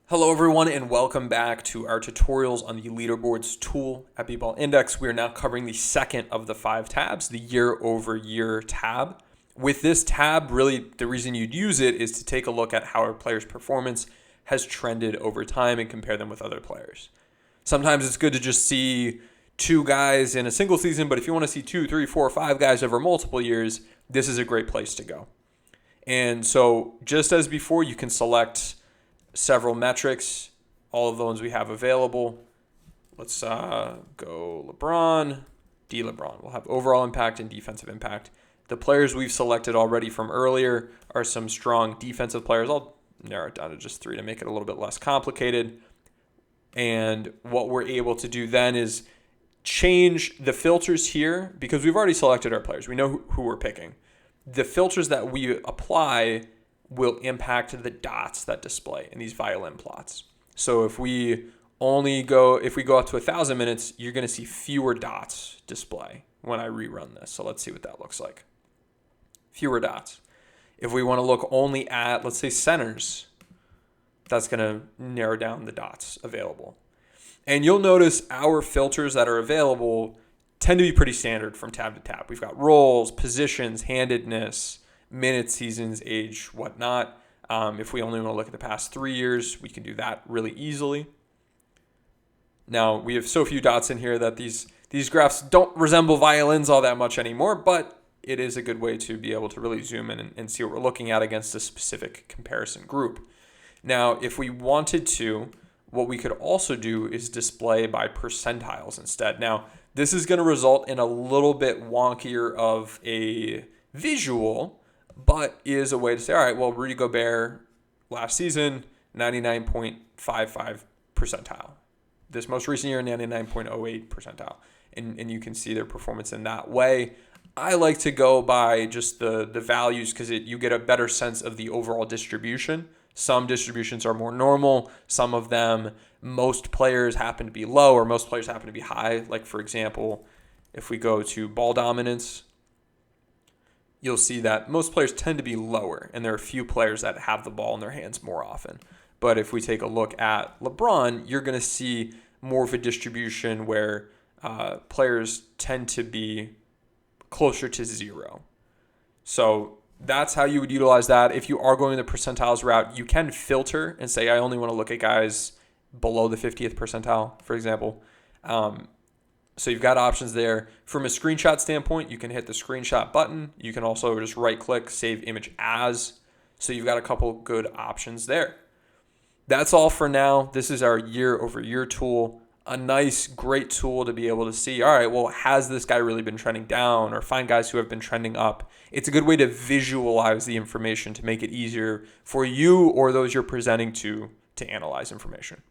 Hello everyone and welcome back to our tutorials on the Leaderboards Tool at BBall Index. We are now covering the second of the 5 tabs, the year over year tab. With this tab, really the reason you'd use it is to take a look at how a player's performance has trended over time and compare them with other players. Sometimes it's good to just see 2 guys in a single season, but if you want to see 2, 3, 4, 5 guys over multiple years, this is a great place to go. And so just as before, you can select several metrics, all of the ones we have available. Let's go LeBron, LeBron. We'll have overall impact and defensive impact. The players we've selected already from earlier are some strong defensive players. I'll narrow it down to just 3 to make it a little bit less complicated. And what we're able to do then is change the filters here because we've already selected our players. We know who we're picking. The filters that we apply will impact the dots that display in these violin plots. So if we go up to 1,000 minutes, you're going to see fewer dots display when I rerun this. So let's see what that looks like. Fewer dots. If we want to look only at, let's say, centers, that's going to narrow down the dots available. And you'll notice our filters that are available tend to be pretty standard from tab to tab. We've got roles, positions, handedness, minutes, seasons, age, whatnot. If we only want to look at the past 3 years, we can do that really easily. Now, we have so few dots in here that these graphs don't resemble violins all that much anymore, but it is a good way to be able to really zoom in and see what we're looking at against a specific comparison group. Now, if we wanted to, what we could also do is display by percentiles instead. Now, this is going to result in a little bit wonkier of a visual, but is a way to say, all right, well, Rudy Gobert last season, 99.55 percentile. This most recent year, 99.08 percentile. And you can see their performance in that way. I like to go by just the values because you get a better sense of the overall distribution. Some distributions are more normal. Some of them, most players happen to be low or most players happen to be high. Like, for example, if we go to ball dominance, you'll see that most players tend to be lower, and there are a few players that have the ball in their hands more often. But if we take a look at LeBron, you're going to see more of a distribution where players tend to be closer to 0. So that's how you would utilize that. If you are going the percentiles route, you can filter and say, I only want to look at guys below the 50th percentile, for example. So you've got options there. From a screenshot standpoint, you can hit the screenshot button. You can also just right-click, save image as. So you've got a couple good options there. That's all for now. This is our year-over-year tool. A nice, great tool to be able to see, all right, well, has this guy really been trending down, or find guys who have been trending up? It's a good way to visualize the information to make it easier for you or those you're presenting to analyze information.